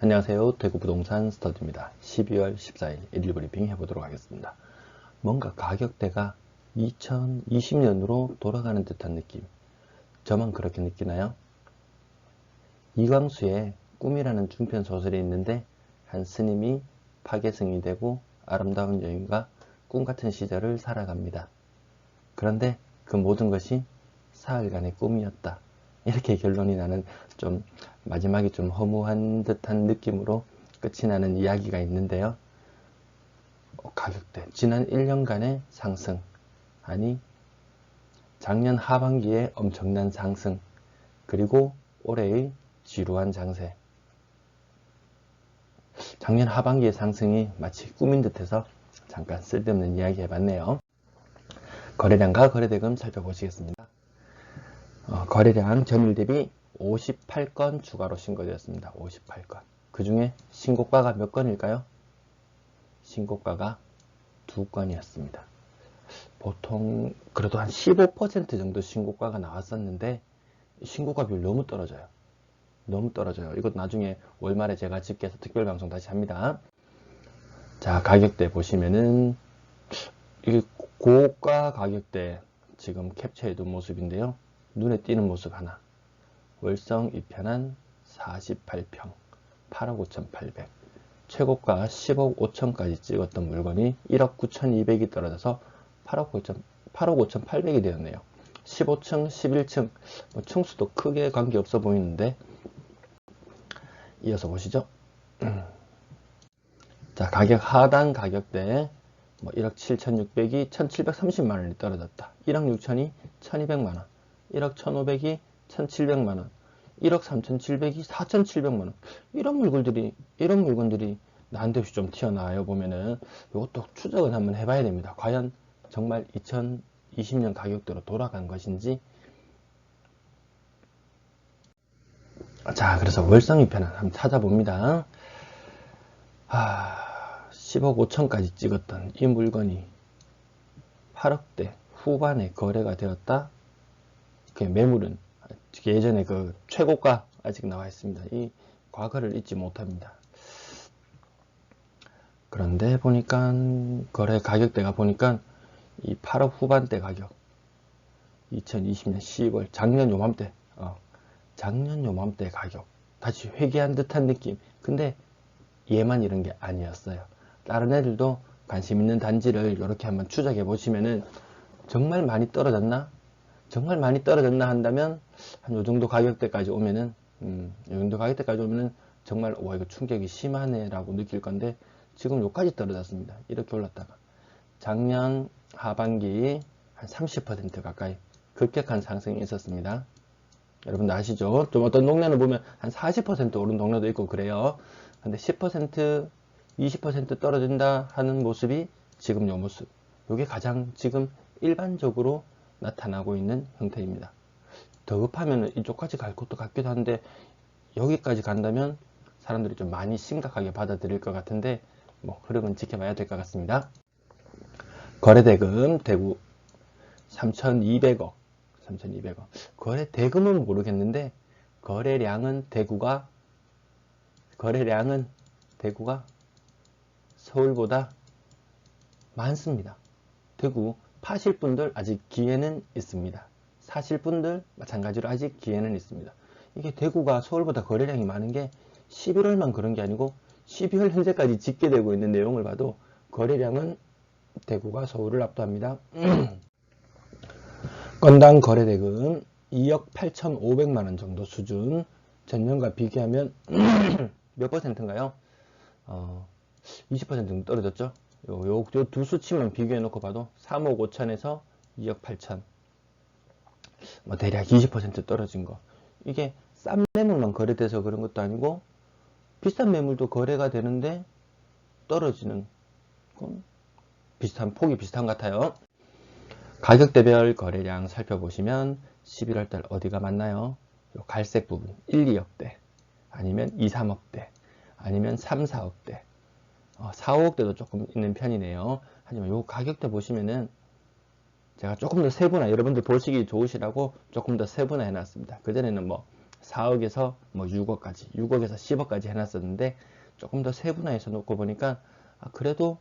안녕하세요. 대구부동산 스터디입니다. 12월 14일 일일 브리핑 해보도록 하겠습니다. 뭔가 가격대가 2020년으로 돌아가는 듯한 느낌. 저만 그렇게 느끼나요? 이광수의 꿈이라는 중편 소설이 있는데 한 스님이 파괴승이 되고 아름다운 여인과 꿈같은 시절을 살아갑니다. 그런데 그 모든 것이 사흘간의 꿈이었다. 이렇게 결론이 나는 좀 마지막이 좀 허무한 듯한 느낌으로 끝이 나는 이야기가 있는데요. 가격대 지난 1년간의 상승, 아니 작년 하반기에 엄청난 상승, 그리고 올해의 지루한 장세. 작년 하반기의 상승이 마치 꿈인 듯해서 잠깐 쓸데없는 이야기 해봤네요. 거래량과 거래대금 살펴보시겠습니다. 거래량 전일 대비 58건 추가로 신고되었습니다. 58건. 그 중에 신고가가 몇 건일까요? 신고가가 2건이었습니다. 보통 그래도 한 15% 정도 신고가가 나왔었는데 신고가 비율 너무 떨어져요. 너무 떨어져요. 이것 나중에 월말에 제가 집계해서 특별방송 다시 합니다. 자, 가격대 보시면은 이게 고가 가격대 지금 캡처해둔 모습인데요. 눈에 띄는 모습 하나. 월성 이편한 48평 8억 5,800. 최고가 10억 5천까지 찍었던 물건이 1억 9,200이 떨어져서 8억 5,800이 되었네요. 15층, 11층, 층수도 크게 관계없어 보이는데, 이어서 보시죠. 자, 가격 하단 가격대 1억 7,600이 1,730만원이 떨어졌다. 1억 6천이 1,200만원, 1억 1,500이 1,700만원, 1억 3,700이 4,700만원. 이런 물건들이 나한테 좀 튀어나와요. 보면은 이것도 추적을 한번 해봐야 됩니다. 과연 정말 2020년 가격대로 돌아간 것인지. 자, 그래서 월성이 편한 한번 찾아봅니다. 10억 5천까지 찍었던 이 물건이 8억대 후반에 거래가 되었다. 그 매물은 예전에 그 최고가 아직 나와 있습니다. 이 과거를 잊지 못합니다. 그런데 보니까 거래 가격대가 보니까 이 8억 후반대 가격 2020년 10월 작년 요맘때 가격 다시 회귀한 듯한 느낌. 근데 얘만 이런 게 아니었어요. 다른 애들도 관심 있는 단지를 이렇게 한번 추적해 보시면은 정말 많이 떨어졌나 한다면 한 요 정도 가격대까지 오면은 정말 이거 충격이 심하네 라고 느낄 건데, 지금 요까지 떨어졌습니다. 이렇게 올랐다가 작년 하반기 한 30% 가까이 급격한 상승이 있었습니다. 여러분들 아시죠? 좀 어떤 동네는 보면 한 40% 오른 동네도 있고 그래요. 근데 10% 20% 떨어진다 하는 모습이 지금 요 모습, 요게 가장 지금 일반적으로 나타나고 있는 형태입니다. 더 급하면 이쪽까지 갈 것도 같기도 한데, 여기까지 간다면 사람들이 좀 많이 심각하게 받아들일 것 같은데, 흐름은 지켜봐야 될 것 같습니다. 거래대금 대구 3,200억. 거래대금은 모르겠는데 거래량은 대구가 서울보다 많습니다. 대구 파실 분들 아직 기회는 있습니다. 사실 분들 마찬가지로 아직 기회는 있습니다. 이게 대구가 서울보다 거래량이 많은 게 11월만 그런 게 아니고 12월 현재까지 집계되고 있는 내용을 봐도 거래량은 대구가 서울을 압도합니다. 건당 거래대금 2억 8,500만원 정도 수준. 전년과 비교하면 몇 퍼센트인가요? 20% 정도 떨어졌죠. 요 두 수치만 비교해 놓고 봐도 3억 5천에서 2억 8천, 대략 20% 떨어진 거. 이게 싼 매물만 거래돼서 그런 것도 아니고 비싼 매물도 거래가 되는데 떨어지는 건 폭이 비슷한 것 같아요. 가격대별 거래량 살펴보시면 11월달 어디가 맞나요? 요 갈색 부분 1, 2억대, 아니면 2, 3억대, 아니면 3, 4억대, 4, 5억대도 조금 있는 편이네요. 하지만 요 가격대 보시면은 제가 조금 더 세분화, 여러분들 보시기 좋으시라고 조금 더 세분화 해놨습니다. 그전에는 4억에서 뭐 6억까지, 6억에서 10억까지 해놨었는데 조금 더 세분화해서 놓고 보니까 그래도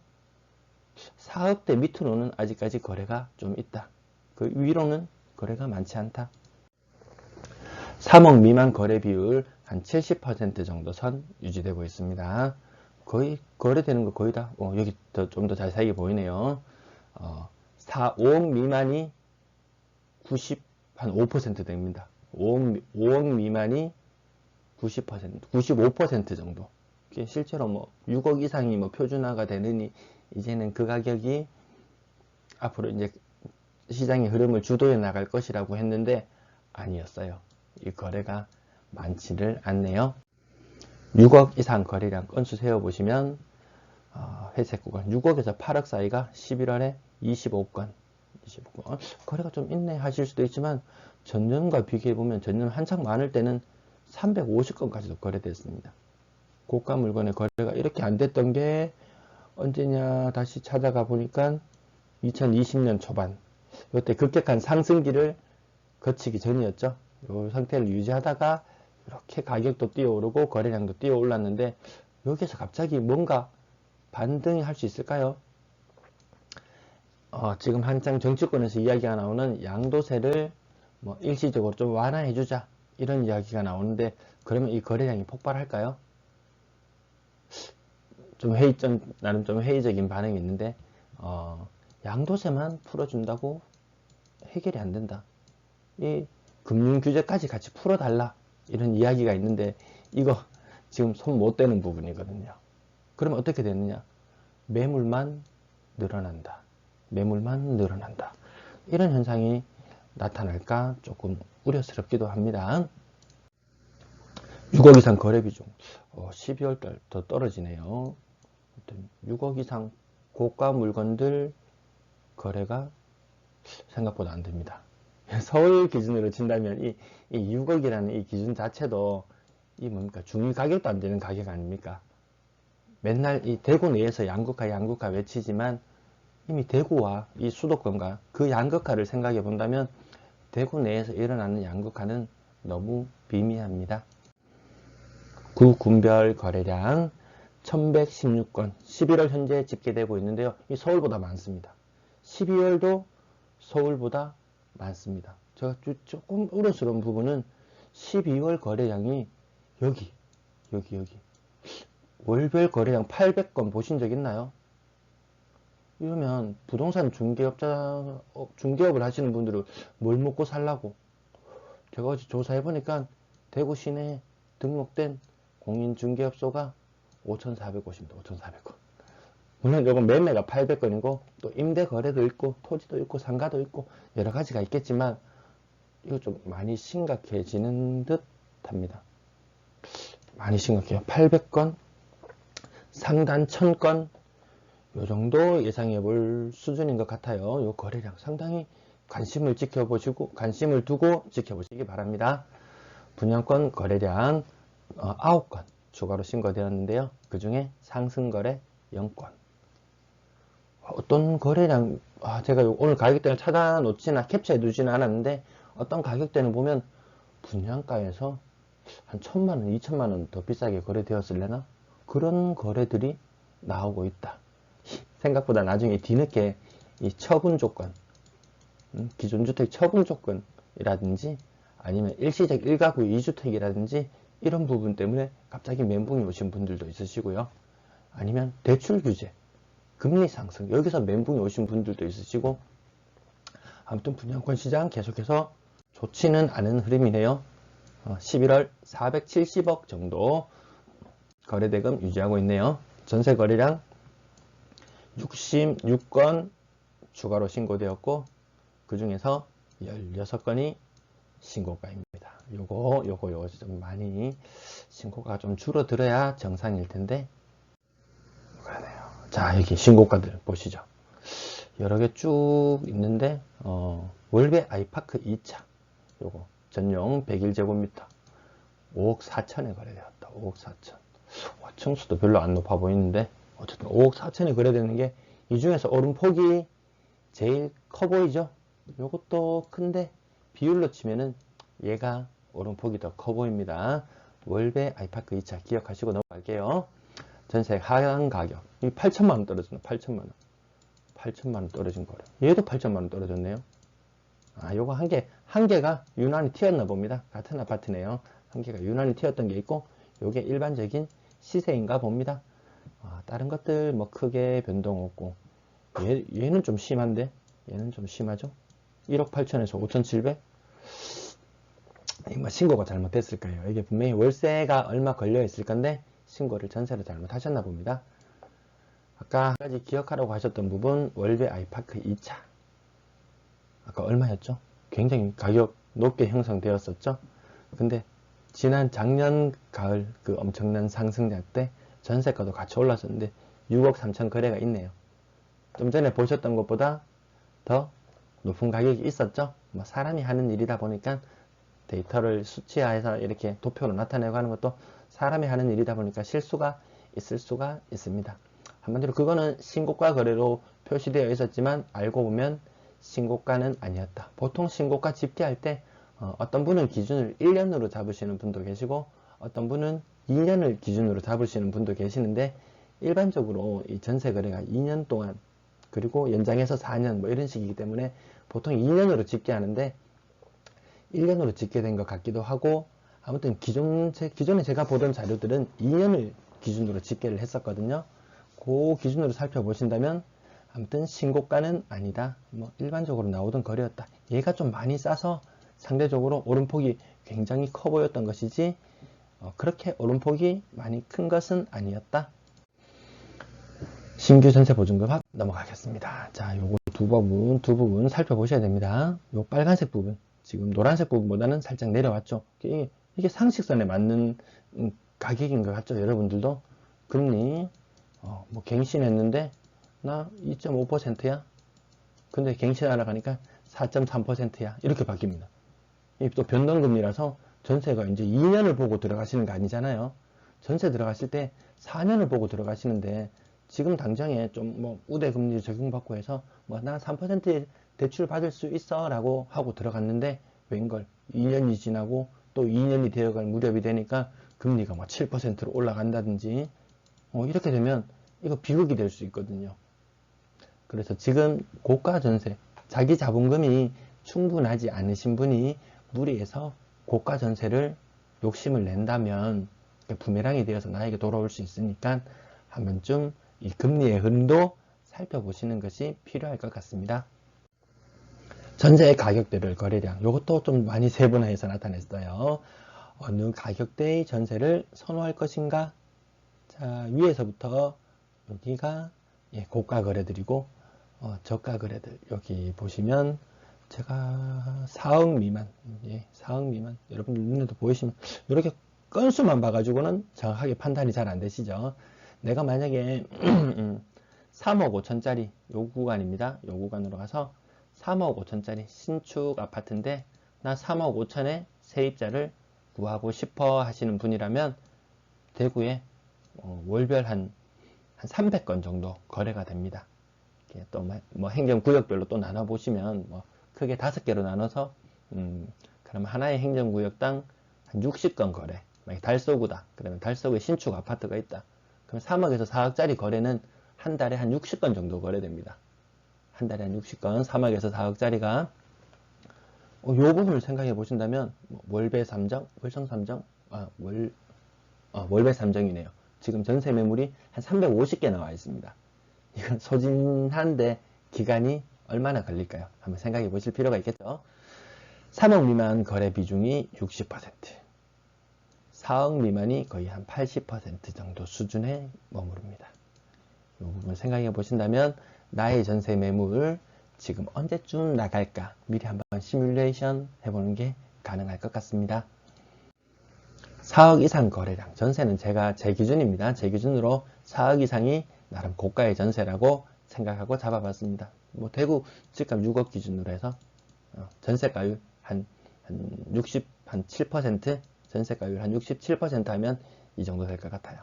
4억대 밑으로는 아직까지 거래가 좀 있다. 그 위로는 거래가 많지 않다. 3억 미만 거래 비율 한 70% 정도 선 유지되고 있습니다. 거의 거래되는 거 거의 다 여기 좀 더 자세하게 보이네요. 5억 미만이 5% 됩니다. 5억 미만이 90%, 95% 정도. 실제로 뭐 6억 이상이 뭐 표준화가 되느니 이제는 그 가격이 앞으로 이제 시장의 흐름을 주도해 나갈 것이라고 했는데 아니었어요. 이 거래가 많지를 않네요. 6억 이상 거래량 건수 세어보시면 회색 구간 6억에서 8억 사이가 11월에 25건, 거래가 좀 있네 하실 수도 있지만 전년과 비교해보면 전년 한창 많을 때는 350건까지도 거래됐습니다. 고가 물건의 거래가 이렇게 안 됐던 게 언제냐 다시 찾아가 보니까 2020년 초반 이때 급격한 상승기를 거치기 전이었죠. 이 상태를 유지하다가 이렇게 가격도 뛰어오르고 거래량도 뛰어올랐는데 여기서 갑자기 뭔가 반등이 할 수 있을까요? 지금 한창 정치권에서 이야기가 나오는 양도세를 뭐 일시적으로 좀 완화해주자 이런 이야기가 나오는데 그러면 이 거래량이 폭발할까요? 나름 좀 회의적인 반응이 있는데 양도세만 풀어준다고 해결이 안 된다. 이 금융규제까지 같이 풀어달라 이런 이야기가 있는데 이거 지금 손 못 대는 부분이거든요. 그러면 어떻게 되느냐? 매물만 늘어난다. 매물만 늘어난다. 이런 현상이 나타날까 조금 우려스럽기도 합니다. 6억 이상 거래 비중 12월달 더 떨어지네요. 6억 이상 고가 물건들 거래가 생각보다 안 됩니다. 서울 기준으로 친다면 이 6억이라는 이 기준 자체도 이 뭡니까? 중위 가격도 안 되는 가격 아닙니까? 맨날 이 대구 내에서 양극화 외치지만 이미 대구와 이 수도권과 그 양극화를 생각해 본다면 대구 내에서 일어나는 양극화는 너무 비미합니다. 구 군별 거래량 1116건 11월 현재 집계되고 있는데요. 이 서울보다 많습니다. 12월도 서울보다 많습니다. 제가 조금 우려스러운 부분은 12월 거래량이 여기 월별 거래량 800건 보신 적 있나요? 이러면 부동산 중개업을 하시는 분들은 뭘 먹고 살라고? 제가 어제 조사해보니까 대구 시내에 등록된 공인중개업소가 5,450입니다. 5,400건. 물론 이건 매매가 800건이고 또 임대 거래도 있고 토지도 있고 상가도 있고 여러 가지가 있겠지만 이거 좀 많이 심각해지는 듯 합니다. 많이 심각해요. 800건, 상단 1000건 요 정도 예상해 볼 수준인 것 같아요. 요 거래량 상당히 관심을 두고 지켜보시기 바랍니다. 분양권 거래량 9건 추가로 신고되었는데요. 그 중에 상승거래 0건. 어떤 거래량, 제가 오늘 가격대를 찾아놓지나 캡처해 두지는 않았는데 어떤 가격대는 보면 분양가에서 한 1,000만원, 2,000만원 더 비싸게 거래되었을래나? 그런 거래들이 나오고 있다. 생각보다 나중에 뒤늦게 이 처분 조건, 기존 주택 처분 조건이라든지 아니면 일시적 1가구 2주택이라든지 이런 부분 때문에 갑자기 멘붕이 오신 분들도 있으시고요. 아니면 대출 규제, 금리 상승, 여기서 멘붕이 오신 분들도 있으시고, 아무튼 분양권 시장 계속해서 좋지는 않은 흐름이네요. 11월 470억 정도 거래대금 유지하고 있네요. 전세 거래량 66건 추가로 신고되었고 그 중에서 16건이 신고가입니다. 요거 좀 많이 신고가 좀 줄어들어야 정상일 텐데 그러네요. 자, 여기 신고가들 보시죠. 여러 개 쭉 있는데 월배 아이파크 2차 요거 전용 101제곱미터 5억 4천에 거래되었다. 5억 4천. 층수도 별로 안 높아 보이는데 어쨌든 5억 4천에 거래되는 게 이 중에서 오름폭이 제일 커 보이죠? 요것도 큰데 비율로 치면은 얘가 오름폭이 더 커 보입니다. 월배 아이파크 2차 기억하시고 넘어갈게요. 전세 하향 가격. 이 8천만원 떨어졌네. 8천만원. 8천만원 떨어진 거래. 얘도 8천만원 떨어졌네요. 아, 요거 한 개가 유난히 튀었나 봅니다. 같은 아파트네요. 한 개가 유난히 튀었던 게 있고, 요게 일반적인 시세인가 봅니다. 아, 다른 것들 뭐 크게 변동 없고, 얘는 좀 심한데? 얘는 좀 심하죠? 1억 8천에서 5,700? 뭐 신고가 잘못됐을까요? 이게 분명히 월세가 얼마 걸려 있을 건데, 신고를 전세로 잘못하셨나 봅니다. 아까 한 가지 기억하라고 하셨던 부분, 월배 아이파크 2차. 아까 얼마였죠? 굉장히 가격 높게 형성되었었죠? 근데 지난 작년 가을 그 엄청난 상승장 때 전세가도 같이 올랐었는데 6억 3천 거래가 있네요. 좀 전에 보셨던 것보다 더 높은 가격이 있었죠? 뭐 사람이 하는 일이다 보니까 데이터를 수치화해서 이렇게 도표로 나타내고 하는 것도 사람이 하는 일이다 보니까 실수가 있을 수가 있습니다. 한마디로 그거는 신고가 거래로 표시되어 있었지만 알고 보면 신고가는 아니었다. 보통 신고가 집계할 때 어떤 분은 기준을 1년으로 잡으시는 분도 계시고 어떤 분은 2년을 기준으로 잡으시는 분도 계시는데 일반적으로 이 전세 거래가 2년 동안 그리고 연장해서 4년 뭐 이런 식이기 때문에 보통 2년으로 집계하는데 1년으로 집계된 것 같기도 하고 아무튼 기존에 제가 보던 자료들은 2년을 기준으로 집계를 했었거든요. 그 기준으로 살펴보신다면 아무튼 신고가는 아니다. 뭐 일반적으로 나오던 거래였다. 얘가 좀 많이 싸서 상대적으로 오름폭이 굉장히 커 보였던 것이지 그렇게 오름폭이 많이 큰 것은 아니었다. 신규 전세 보증금 합 넘어가겠습니다. 자, 요거 두 부분 살펴보셔야 됩니다. 요 빨간색 부분, 지금 노란색 부분보다는 살짝 내려왔죠. 이게 상식선에 맞는 가격인 것 같죠? 여러분들도 금리 뭐 갱신했는데 나 2.5%야? 근데 갱신하러 가니까 4.3%야. 이렇게 바뀝니다. 이 또 변동금리라서 전세가 이제 2년을 보고 들어가시는 거 아니잖아요. 전세 들어가실 때 4년을 보고 들어가시는데 지금 당장에 좀 뭐 우대금리 적용받고 해서 뭐 나 3% 대출 받을 수 있어 라고 하고 들어갔는데 웬걸 2년이 지나고 또 2년이 되어갈 무렵이 되니까 금리가 뭐 7%로 올라간다든지 이렇게 되면 이거 비극이 될 수 있거든요. 그래서 지금 고가 전세, 자기 자본금이 충분하지 않으신 분이 무리해서 고가 전세를 욕심을 낸다면 부메랑이 되어서 나에게 돌아올 수 있으니까 한 번쯤 이 금리의 흐름도 살펴보시는 것이 필요할 것 같습니다. 전세의 가격대별 거래량, 이것도 좀 많이 세분화해서 나타냈어요. 어느 가격대의 전세를 선호할 것인가? 자, 위에서부터 여기가 고가 거래들이고 저가 거래들 여기 보시면 제가 4억 미만 4억 미만 여러분들 눈에도 보이시면 이렇게 건수만 봐가지고는 정확하게 판단이 잘 안 되시죠. 내가 만약에 3억 5천짜리 요 구간입니다. 요 구간으로 가서 3억 5천짜리 신축 아파트인데 나 3억 5천에 세입자를 구하고 싶어 하시는 분이라면 대구에 월별 한 300건 정도 거래가 됩니다. 또 뭐 행정구역별로 또 나눠보시면 뭐 크게 5개로 나눠서 그럼 하나의 행정구역당 한 60건 거래. 만약 달서구다. 그러면 달서구에 신축 아파트가 있다. 그럼 3억에서 4억짜리 거래는 한 달에 한 60건 정도 거래됩니다. 한 달에 한 60건, 3억에서 4억짜리가 요 부분을 생각해 보신다면 월배 3정, 월성 3정, 월배 3정이네요. 지금 전세 매물이 한 350개 나와 있습니다. 이건 소진한데 기간이 얼마나 걸릴까요? 한번 생각해 보실 필요가 있겠죠. 3억 미만 거래 비중이 60%, 4억 미만이 거의 한 80% 정도 수준에 머무릅니다. 이 부분 생각해 보신다면 나의 전세 매물 지금 언제쯤 나갈까 미리 한번 시뮬레이션 해보는 게 가능할 것 같습니다. 4억 이상 거래량, 전세는 제가 제 기준입니다. 제 기준으로 4억 이상이 나름 고가의 전세라고 생각하고 잡아봤습니다. 뭐 대구 집값 6억 기준으로 해서 전세가율 한 7%, 전세가율 한 67% 하면 이 정도 될 것 같아요.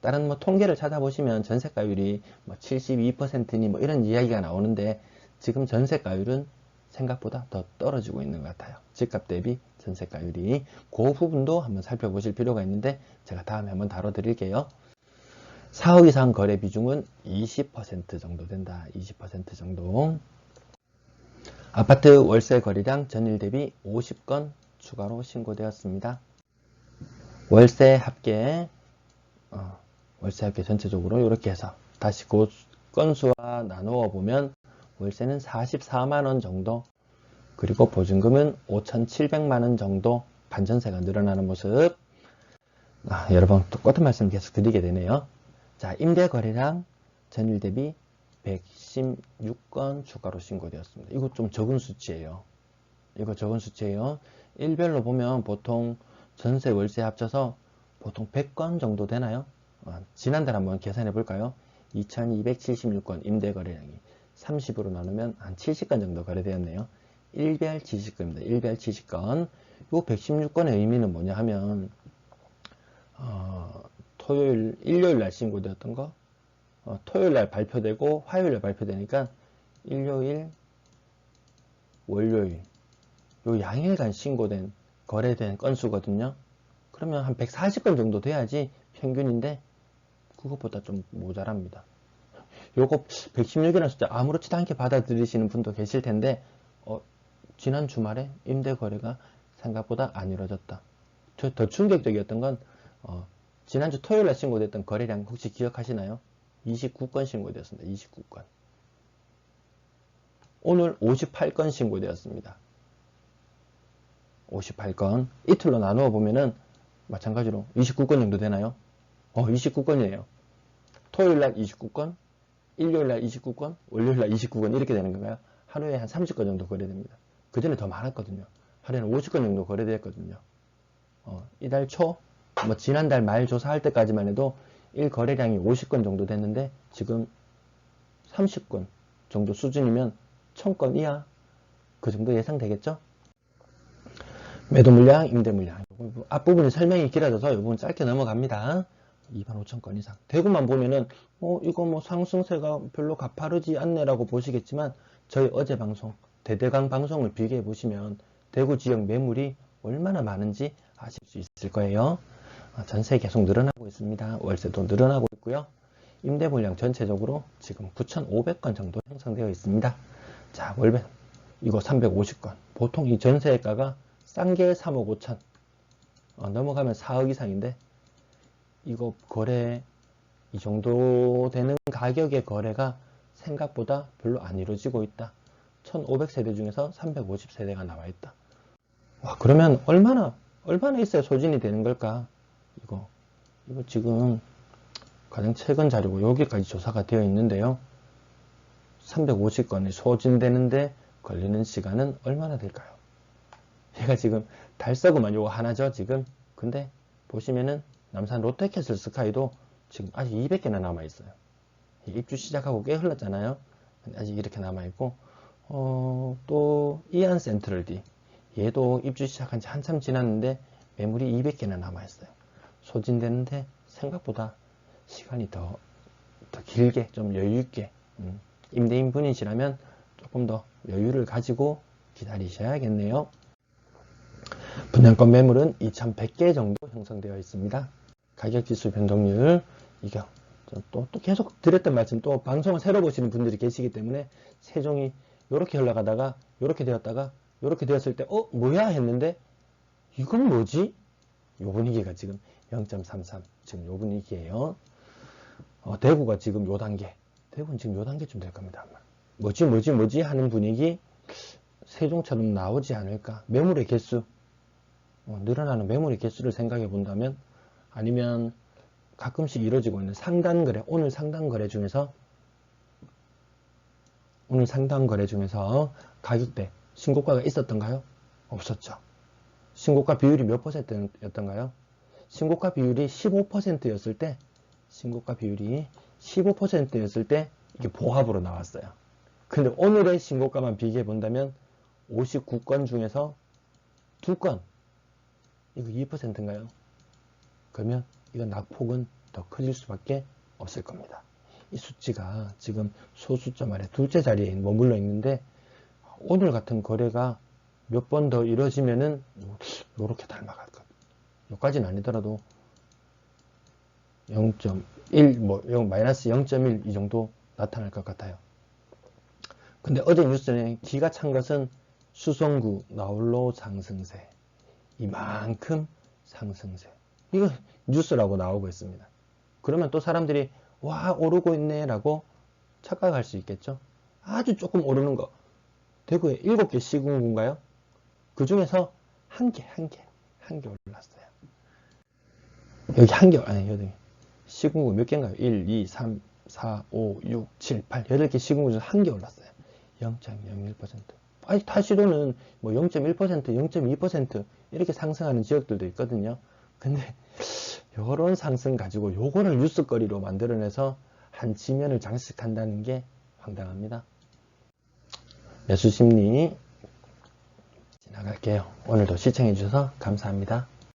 다른 뭐 통계를 찾아보시면 전세가율이 뭐 72%니 뭐 이런 이야기가 나오는데 지금 전세가율은 생각보다 더 떨어지고 있는 것 같아요. 집값 대비 전세가율이. 그 부분도 한번 살펴보실 필요가 있는데 제가 다음에 한번 다뤄드릴게요. 4억 이상 거래 비중은 20% 정도 된다. 20% 정도. 아파트 월세 거래량 전일 대비 50건 추가로 신고되었습니다. 월세 합계 전체적으로 이렇게 해서 다시 그 건수와 나누어 보면 월세는 44만원 정도, 그리고 보증금은 5,700만원 정도 반전세가 늘어나는 모습. 여러 번 똑같은 말씀 계속 드리게 되네요. 자, 임대 거래량 전일 대비 116건 추가로 신고되었습니다. 이거 좀 적은 수치예요. 일별로 보면 보통 전세 월세 합쳐서 보통 100건 정도 되나요? 지난달 한번 계산해 볼까요? 2276건 임대 거래량이 30으로 나누면 한 70건 정도 거래되었네요. 일별 70건입니다. 일별 70건. 이 116건의 의미는 뭐냐 하면 일요일 날 신고되었던 거, 토요일 날 발표되고 화요일 날 발표되니까 일요일, 월요일 요 양일간 신고된 거래된 건수거든요. 그러면 한 140건 정도 돼야지 평균인데 그것보다 좀 모자랍니다. 요거 116이라는 숫자 아무렇지도 않게 받아들이시는 분도 계실 텐데 지난 주말에 임대 거래가 생각보다 안 이루어졌다. 더 충격적이었던 건 지난주 토요일 날 신고됐던 거래량 혹시 기억하시나요? 29건 신고되었습니다. 29건. 오늘 58건 신고되었습니다. 58건. 이틀로 나누어 보면은 마찬가지로 29건 정도 되나요? 29건이에요. 토요일 날 29건, 일요일 날 29건, 월요일 날 29건 이렇게 되는 건가요? 하루에 한 30건 정도 거래됩니다. 그 전에 더 많았거든요. 하루에는 50건 정도 거래됐거든요. 이달 초, 지난달 말 조사할 때까지만 해도 일 거래량이 50건 정도 됐는데 지금 30건 정도 수준이면 1000건 이하 그 정도 예상되겠죠? 매도 물량, 임대 물량. 앞부분이 설명이 길어져서 이 부분 짧게 넘어갑니다. 25,000건 이상. 대구만 보면은 이거 상승세가 별로 가파르지 않네라고 보시겠지만 저희 어제 방송 대대강 방송을 비교해 보시면 대구 지역 매물이 얼마나 많은지 아실 수 있을 거예요. 전세 계속 늘어나고 있습니다. 월세도 늘어나고 있고요. 임대 물량 전체적으로 지금 9,500건 정도 형성되어 있습니다. 자, 월배 이거 350건. 보통 이 전세가가 싼 게 3억 5천, 넘어가면 4억 이상인데 이거 거래 이 정도 되는 가격의 거래가 생각보다 별로 안 이루어지고 있다. 1500세대 중에서 350세대가 나와 있다. 와, 그러면 얼마나 있어야 소진이 되는 걸까? 이거 지금 가장 최근 자료고 여기까지 조사가 되어 있는데요. 350건이 소진되는데 걸리는 시간은 얼마나 될까요? 얘가 지금 달서구만 요거 하나죠, 지금. 근데 보시면은 남산 롯데캐슬 스카이도 지금 아직 200개나 남아있어요. 입주 시작하고 꽤 흘렀잖아요. 아직 이렇게 남아있고, 또 이안 센트럴 D 얘도 입주 시작한 지 한참 지났는데 매물이 200개나 남아있어요. 소진되는데 생각보다 시간이 더 길게, 좀 여유있게, 임대인 분이시라면 조금 더 여유를 가지고 기다리셔야겠네요. 분양권 매물은 2100개 정도 형성되어 있습니다. 가격지수 변동률, 이게 또 계속 드렸던 말씀, 또 방송을 새로 보시는 분들이 계시기 때문에 세종이 이렇게 흘러가다가 이렇게 되었다가 이렇게 되었을 때 뭐야 했는데 이건 뭐지? 요 분위기가 지금 0.33 지금 요 분위기예요. 대구가 지금 요 단계, 대구는 지금 요 단계쯤 될 겁니다. 아마. 뭐지 하는 분위기 세종처럼 나오지 않을까. 매물의 개수, 늘어나는 매물의 개수를 생각해 본다면, 아니면 가끔씩 이루어지고 있는 상단거래, 오늘 상단거래 중에서 가격대 신고가가 있었던가요? 없었죠. 신고가 비율이 몇 %였던가요? 신고가 비율이 15%였을 때, 이게 보합으로 나왔어요. 근데 오늘의 신고가만 비교해 본다면 59건 중에서 2건, 이거 2%인가요? 그러면 이건 낙폭은 더 커질 수밖에 없을 겁니다. 이 수치가 지금 소수점 아래 둘째 자리에 머물러 있는데 오늘 같은 거래가 몇 번 더 이뤄지면은 요렇게 닮아갈 것. 요까지는 아니더라도 0.1 마이너스 0.1 이 정도 나타날 것 같아요. 근데 어제 뉴스에 기가 찬 것은 수성구 나홀로 상승세, 이만큼 상승세, 이거 뉴스라고 나오고 있습니다. 그러면 또 사람들이 와 오르고 있네 라고 착각할 수 있겠죠. 아주 조금 오르는 거, 대구에 7개 시군구인가요? 그 중에서 한 개 올랐어요. 여기 한 개, 아니 여기 시군구 몇 개인가요? 1, 2, 3, 4, 5, 6, 7, 8, 8개 시군구 중에서 한 개 올랐어요. 0.01%. 아니, 타시로는 뭐 0.1%, 0.2% 이렇게 상승하는 지역들도 있거든요. 근데 요런 상승 가지고 요거를 뉴스거리로 만들어내서 한 지면을 장식한다는 게 황당합니다. 매수심리 지나갈게요. 오늘도 시청해주셔서 감사합니다.